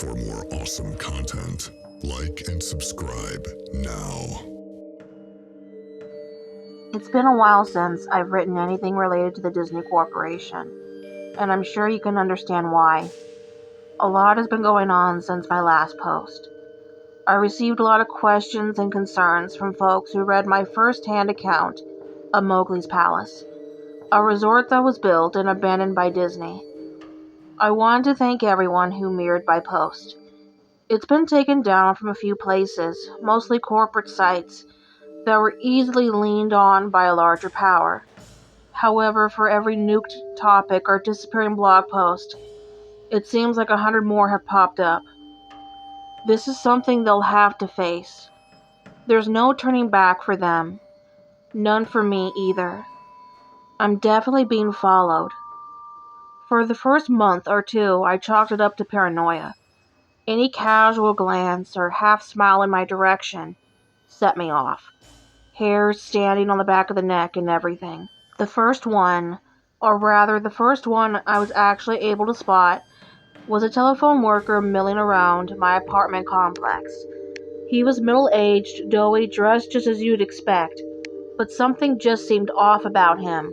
For more awesome content, like and subscribe now. It's been a while since I've written anything related to the Disney Corporation, and I'm sure you can understand why. A lot has been going on since my last post. I received a lot of questions and concerns from folks who read my first-hand account of Mowgli's Palace, a resort that was built and abandoned by Disney. I want to thank everyone who mirrored my post. It's been taken down from a few places, mostly corporate sites, that were easily leaned on by a larger power. However, for every nuked topic or disappearing blog post, it seems like 100 more have popped up. This is something they'll have to face. There's no turning back for them. None for me either. I'm definitely being followed. For the first month or two, I chalked it up to paranoia. Any casual glance or half smile in my direction set me off. Hairs standing on the back of the neck and everything. The first one I was actually able to spot, was a telephone worker milling around my apartment complex. He was middle-aged, doughy, dressed just as you'd expect, but something just seemed off about him.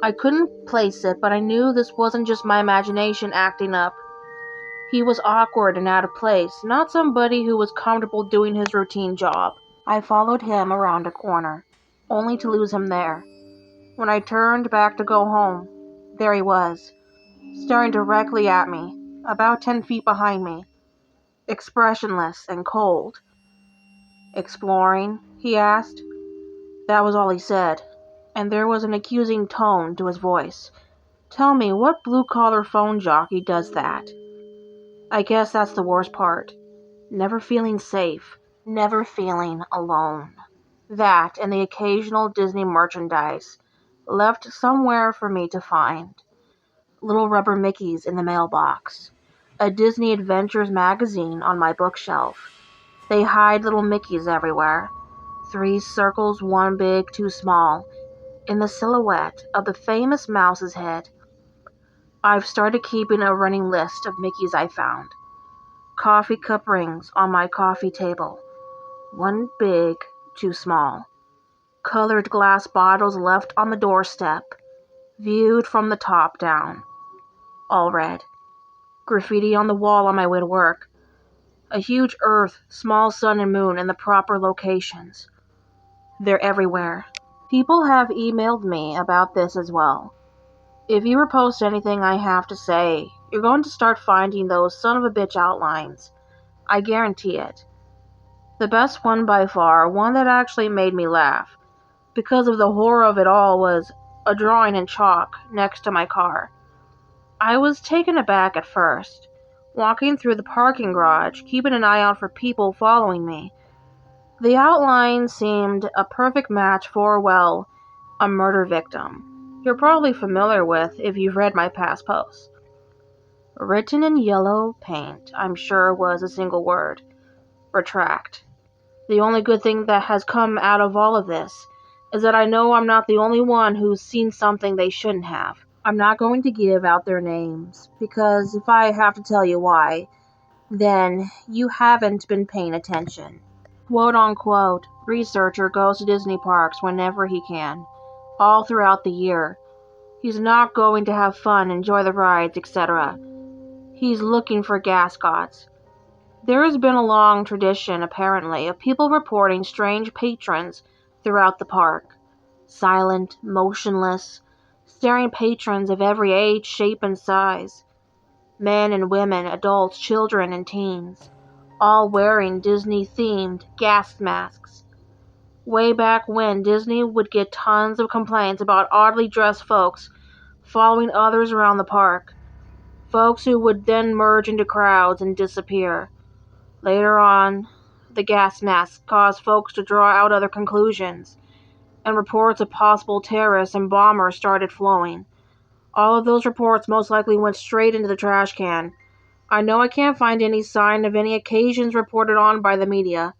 I couldn't place it, but I knew this wasn't just my imagination acting up. He was awkward and out of place, not somebody who was comfortable doing his routine job. I followed him around a corner, only to lose him there. When I turned back to go home, there he was, staring directly at me, about 10 feet behind me, expressionless and cold. "Exploring?" he asked. That was all he said, and there was an accusing tone to his voice. Tell me, what blue-collar phone jockey does that? I guess that's the worst part. Never feeling safe, never feeling alone. That and the occasional Disney merchandise left somewhere for me to find. Little rubber Mickeys in the mailbox. A Disney Adventures magazine on my bookshelf. They hide little Mickeys everywhere. 3 circles, one big, 2 small, in the silhouette of the famous mouse's head. I've started keeping a running list of Mickeys I found. Coffee cup rings on my coffee table. 1 big, 2 small. Colored glass bottles left on the doorstep, viewed from the top down. All red. Graffiti on the wall on my way to work. A huge earth, small sun and moon in the proper locations. They're everywhere. People have emailed me about this as well. If you repost anything I have to say, you're going to start finding those son of a bitch outlines. I guarantee it. The best one by far, one that actually made me laugh, because of the horror of it all, was a drawing in chalk next to my car. I was taken aback at first, walking through the parking garage, keeping an eye out for people following me. The outline seemed a perfect match for, well, a murder victim. You're probably familiar with if you've read my past posts. Written in yellow paint, I'm sure was a single word. Retract. The only good thing that has come out of all of this is that I know I'm not the only one who's seen something they shouldn't have. I'm not going to give out their names, because if I have to tell you why, then you haven't been paying attention. Quote-unquote, researcher goes to Disney parks whenever he can, all throughout the year. He's not going to have fun, enjoy the rides, etc. He's looking for gascots. There has been a long tradition, apparently, of people reporting strange patrons throughout the park. Silent, motionless, staring patrons of every age, shape, and size. Men and women, adults, children, and teens, all wearing Disney-themed gas masks. Way back when, Disney would get tons of complaints about oddly dressed folks following others around the park. Folks who would then merge into crowds and disappear. Later on, the gas masks caused folks to draw out other conclusions, and reports of possible terrorists and bombers started flowing. All of those reports most likely went straight into the trash can. I know I can't find any sign of any occasions reported on by the media,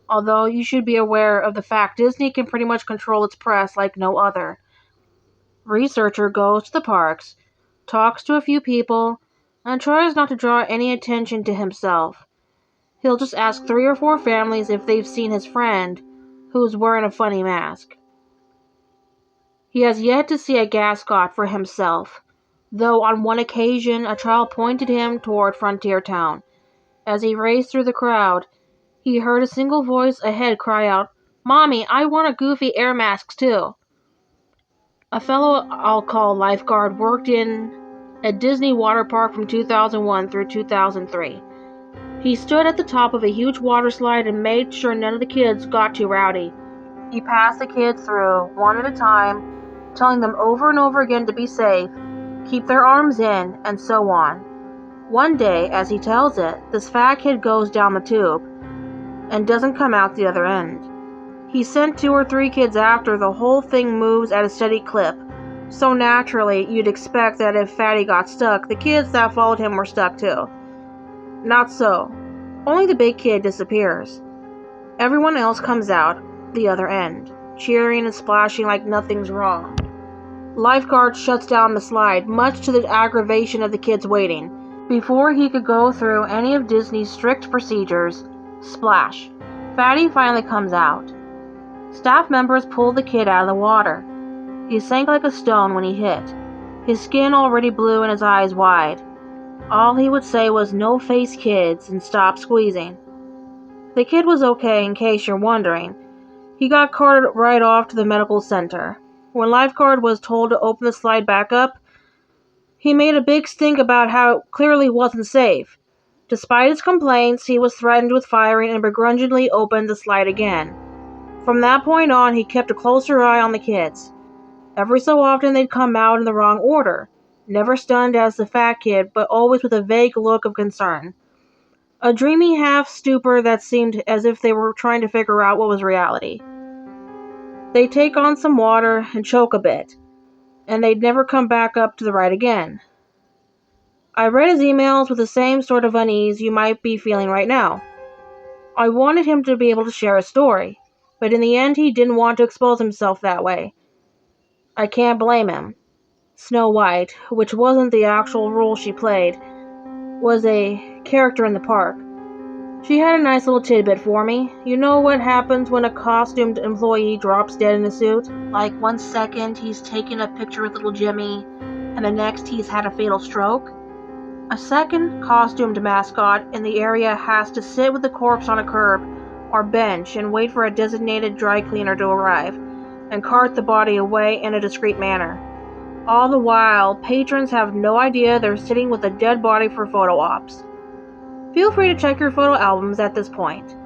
although you should be aware of the fact Disney can pretty much control its press like no other. Researcher goes to the parks, talks to a few people, and tries not to draw any attention to himself. He'll just ask 3 or 4 families if they've seen his friend, who's wearing a funny mask. He has yet to see a gascot for himself, though on one occasion a child pointed him toward Frontier Town. As he raced through the crowd, he heard a single voice ahead cry out, "Mommy, I want a Goofy air mask too." A fellow I'll call lifeguard worked in a Disney water park from 2001 through 2003. He stood at the top of a huge water slide and made sure none of the kids got too rowdy. He passed the kids through, one at a time, telling them over and over again to be safe, keep their arms in, and so on. One day, as he tells it, this fat kid goes down the tube and doesn't come out the other end. He sent 2 or 3 kids after. The whole thing moves at a steady clip, so naturally you'd expect that if Fatty got stuck, the kids that followed him were stuck too. Not so. Only the big kid disappears. Everyone else comes out the other end, cheering and splashing like nothing's wrong. Lifeguard shuts down the slide, much to the aggravation of the kids waiting. Before he could go through any of Disney's strict procedures, splash, Fatty finally comes out. Staff members pulled the kid out of the water. He sank like a stone when he hit, his skin already blue and his eyes wide. All he would say was, "No face, kids," and stop squeezing. The kid was okay, in case you're wondering. He got carted right off to the medical center. When Lifeguard was told to open the slide back up, he made a big stink about how it clearly wasn't safe. Despite his complaints, he was threatened with firing and begrudgingly opened the slide again. From that point on, he kept a closer eye on the kids. Every so often they'd come out in the wrong order, never stunned as the fat kid, but always with a vague look of concern. A dreamy half-stupor that seemed as if they were trying to figure out what was reality. They'd take on some water and choke a bit, and they'd never come back up to the right again. I read his emails with the same sort of unease you might be feeling right now. I wanted him to be able to share a story, but in the end he didn't want to expose himself that way. I can't blame him. Snow White, which wasn't the actual role she played, was a character in the park. She had a nice little tidbit for me. You know what happens when a costumed employee drops dead in a suit? Like 1 second he's taking a picture with little Jimmy, and the next he's had a fatal stroke? A second costumed mascot in the area has to sit with the corpse on a curb or bench and wait for a designated dry cleaner to arrive and cart the body away in a discreet manner. All the while, patrons have no idea they're sitting with a dead body for photo ops. Feel free to check your photo albums at this point.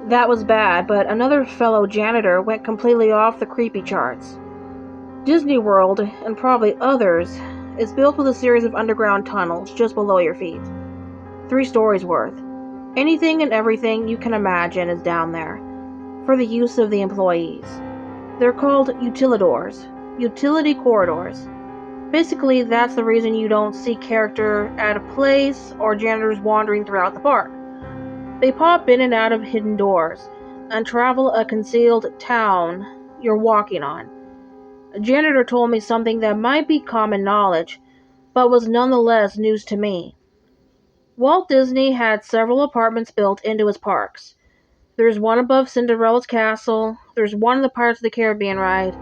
That was bad, but another fellow janitor went completely off the creepy charts. Disney World, and probably others, is built with a series of underground tunnels just below your feet. 3 stories worth. Anything and everything you can imagine is down there, for the use of the employees. They're called utilidors, utility corridors. Basically, that's the reason you don't see character at a place or janitors wandering throughout the park. They pop in and out of hidden doors and travel a concealed town you're walking on. A janitor told me something that might be common knowledge, but was nonetheless news to me. Walt Disney had several apartments built into his parks. There's one above Cinderella's castle, there's one in the Pirates of the Caribbean ride.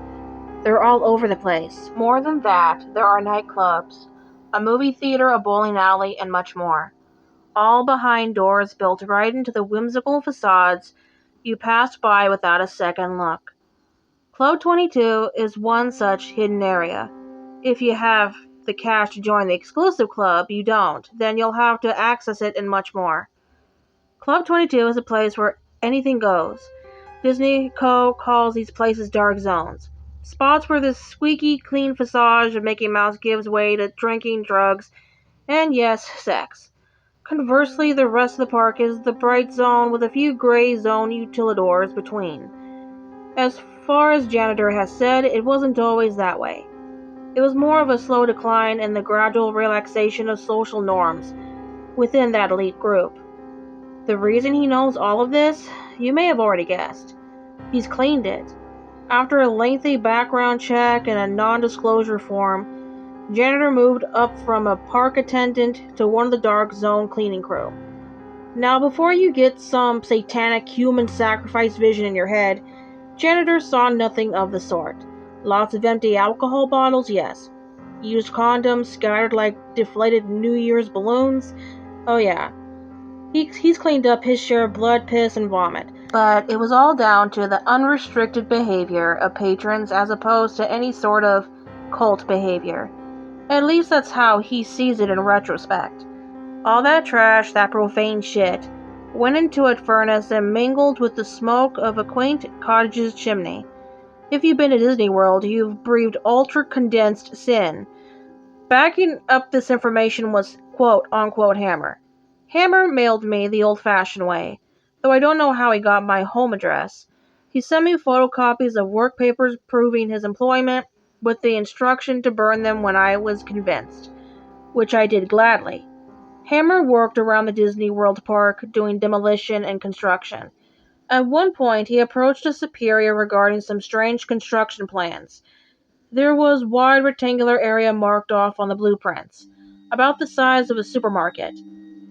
They're all over the place. More than that, there are nightclubs, a movie theater, a bowling alley, and much more. All behind doors built right into the whimsical facades you passed by without a second look. Club 22 is one such hidden area. If you have the cash to join the exclusive club, you don't, then you'll have to access it and much more. Club 22 is a place where anything goes. Disney Co. calls these places dark zones. Spots where the squeaky clean facade of Mickey Mouse gives way to drinking, drugs, and yes, sex. Conversely, the rest of the park is the bright zone with a few gray zone utilidors between. As far as Janitor has said, it wasn't always that way. It was more of a slow decline and the gradual relaxation of social norms within that elite group. The reason he knows all of this, you may have already guessed. He's cleaned it. After a lengthy background check and a non-disclosure form, Janitor moved up from a park attendant to one of the dark zone cleaning crew. Now, before you get some satanic human sacrifice vision in your head, Janitor saw nothing of the sort. Lots of empty alcohol bottles, yes. Used condoms scattered like deflated New Year's balloons. Oh yeah, he's cleaned up his share of blood, piss, and vomit. But it was all down to the unrestricted behavior of patrons as opposed to any sort of cult behavior. At least that's how he sees it in retrospect. All that trash, that profane shit, went into a furnace and mingled with the smoke of a quaint cottage's chimney. If you've been to Disney World, you've breathed ultra-condensed sin. Backing up this information was quote-unquote Hammer. Hammer mailed me the old-fashioned way, though I don't know how he got my home address. He sent me photocopies of work papers proving his employment, with the instruction to burn them when I was convinced, which I did gladly. Hammer worked around the Disney World park doing demolition and construction. At one point, he approached a superior regarding some strange construction plans. There was wide rectangular area marked off on the blueprints, about the size of a supermarket.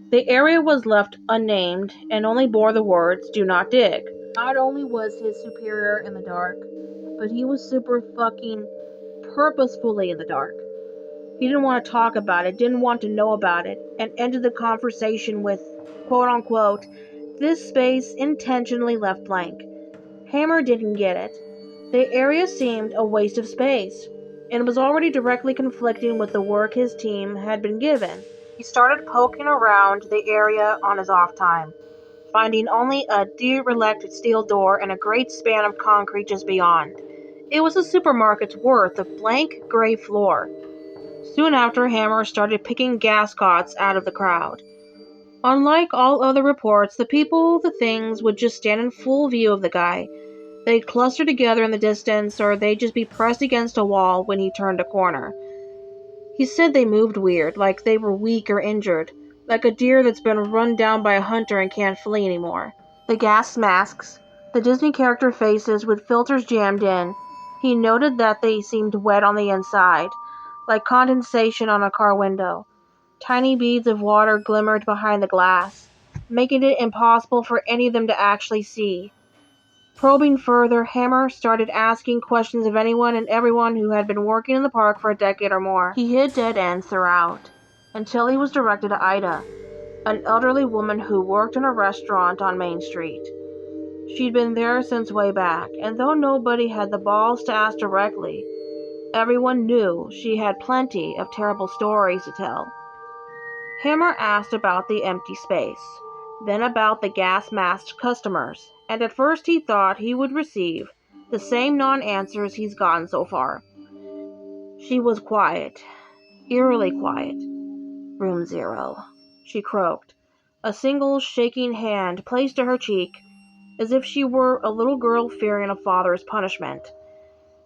The area was left unnamed and only bore the words, "Do not dig." Not only was his superior in the dark, but he was super fucking purposefully in the dark. He didn't want to talk about it, didn't want to know about it, and ended the conversation with, quote unquote, "This space intentionally left blank." Hammer didn't get it. The area seemed a waste of space, and was already directly conflicting with the work his team had been given. He started poking around the area on his off time, finding only a derelict steel door and a great span of concrete just beyond. It was a supermarket's worth of blank gray floor. Soon after, Hammer started picking gas cots out of the crowd. Unlike all other reports, the people, the things, would just stand in full view of the guy. They'd cluster together in the distance, or they'd just be pressed against a wall when he turned a corner. He said they moved weird, like they were weak or injured, like a deer that's been run down by a hunter and can't flee anymore. The gas masks, the Disney character faces with filters jammed in, he noted that they seemed wet on the inside, like condensation on a car window. Tiny beads of water glimmered behind the glass, making it impossible for any of them to actually see. Probing further, Hammer started asking questions of anyone and everyone who had been working in the park for a decade or more. He hit dead ends throughout, until he was directed to Ida, an elderly woman who worked in a restaurant on Main Street. She'd been there since way back, and though nobody had the balls to ask directly, everyone knew she had plenty of terrible stories to tell. Hammer asked about the empty space, then about the gas-masked customers, and at first he thought he would receive the same non-answers he's gotten so far. She was quiet, eerily quiet. "Room 0, she croaked, a single shaking hand placed to her cheek, as if she were a little girl fearing a father's punishment.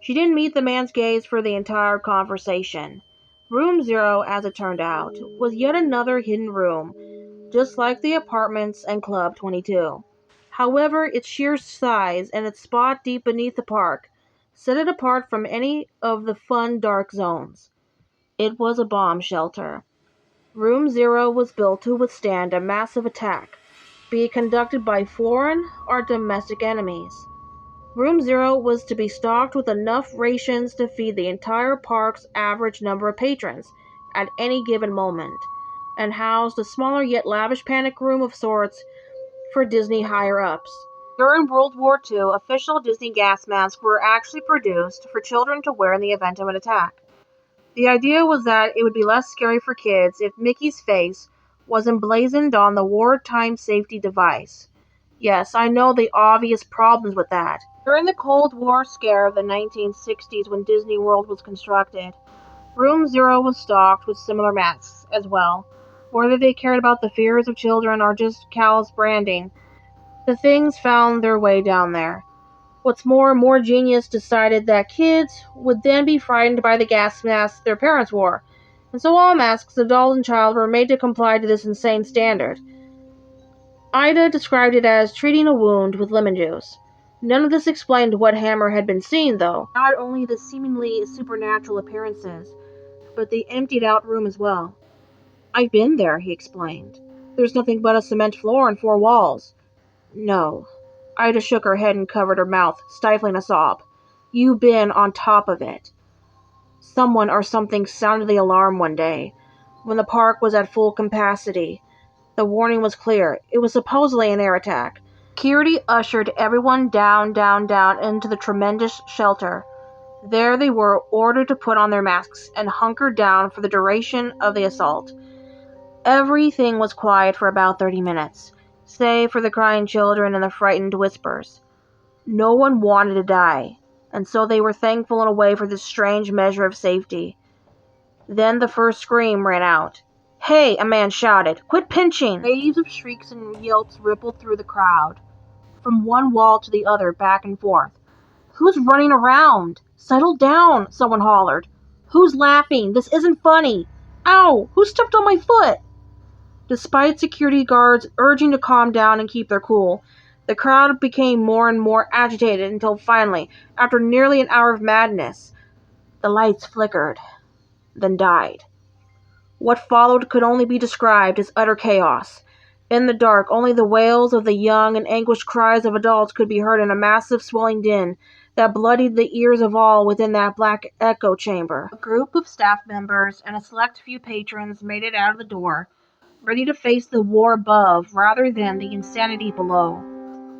She didn't meet the man's gaze for the entire conversation. Room 0, as it turned out, was yet another hidden room, just like the apartments and Club 22. However, its sheer size and its spot deep beneath the park set it apart from any of the fun dark zones. It was a bomb shelter. Room 0 was built to withstand a massive attack, be it conducted by foreign or domestic enemies. Room 0 was to be stocked with enough rations to feed the entire park's average number of patrons at any given moment, and housed a smaller yet lavish panic room of sorts for Disney higher-ups. During World War II, official Disney gas masks were actually produced for children to wear in the event of an attack. The idea was that it would be less scary for kids if Mickey's face was emblazoned on the wartime safety device. Yes, I know the obvious problems with that. During the Cold War scare of the 1960s when Disney World was constructed, Room 0 was stocked with similar masks as well. Whether they cared about the fears of children or just callous branding, the things found their way down there. What's more genius decided that kids would then be frightened by the gas masks their parents wore, and so all masks, adult and child, were made to comply to this insane standard. Ida described it as treating a wound with lemon juice. None of this explained what Hammer had been seeing, though. Not only the seemingly supernatural appearances, but the emptied-out room as well. "I've been there," he explained. "There's nothing but a cement floor and 4 walls." "No." Ida shook her head and covered her mouth, stifling a sob. "You've been on top of it." Someone or something sounded the alarm one day, when the park was at full capacity. The warning was clear. It was supposedly an air attack. Security ushered everyone down into the tremendous shelter. There they were ordered to put on their masks and hunker down for the duration of the assault. Everything was quiet for about 30 minutes, save for the crying children and the frightened whispers. No one wanted to die, and so they were thankful in a way for this strange measure of safety. Then the first scream rang out. "Hey!" a man shouted. "Quit pinching!" Waves of shrieks and yelps rippled through the crowd, from one wall to the other, back and forth. "Who's running around?" "Settle down!" someone hollered. "Who's laughing? This isn't funny!" "Ow! Who stepped on my foot?" Despite security guards urging to calm down and keep their cool, the crowd became more and more agitated until finally, after nearly an hour of madness, the lights flickered, then died. What followed could only be described as utter chaos. In the dark, only the wails of the young and anguished cries of adults could be heard in a massive swelling din that bloodied the ears of all within that black echo chamber. A group of staff members and a select few patrons made it out of the door, ready to face the war above rather than the insanity below.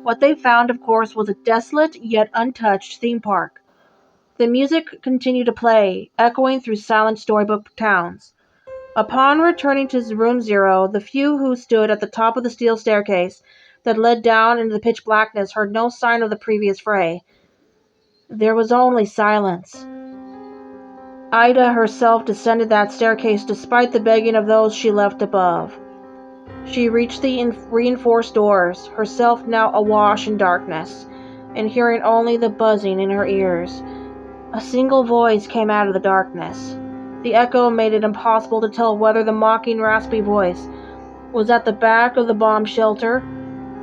What they found, of course, was a desolate yet untouched theme park. The music continued to play, echoing through silent storybook towns. Upon returning to Room Zero, the few who stood at the top of the steel staircase that led down into the pitch blackness heard no sign of the previous fray. There was only silence. Ida herself descended that staircase despite the begging of those she left above. She reached the reinforced doors, herself now awash in darkness, and hearing only the buzzing in her ears. A single voice came out of the darkness. The echo made it impossible to tell whether the mocking, raspy voice was at the back of the bomb shelter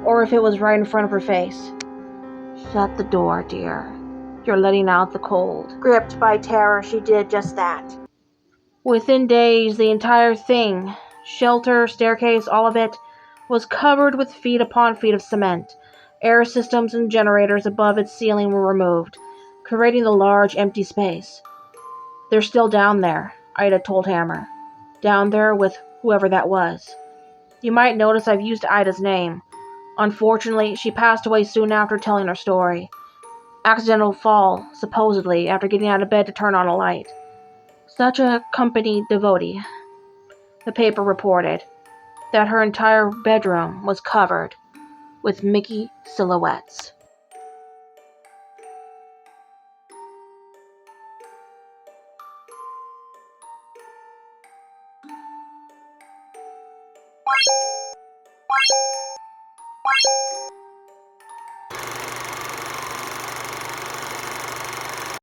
or if it was right in front of her face. "Shut the door, dear. You're letting out the cold." Gripped by terror, she did just that. Within days, the entire thing, shelter, staircase, all of it, was covered with feet upon feet of cement. Air systems and generators above its ceiling were removed, creating the large, empty space. "They're still down there," Ida told Hammer. "Down there with whoever that was. You might notice I've used Ida's name. Unfortunately, she passed away soon after telling her story. Accidental fall, supposedly, after getting out of bed to turn on a light. Such a company devotee." The paper reported that her entire bedroom was covered with Mickey silhouettes.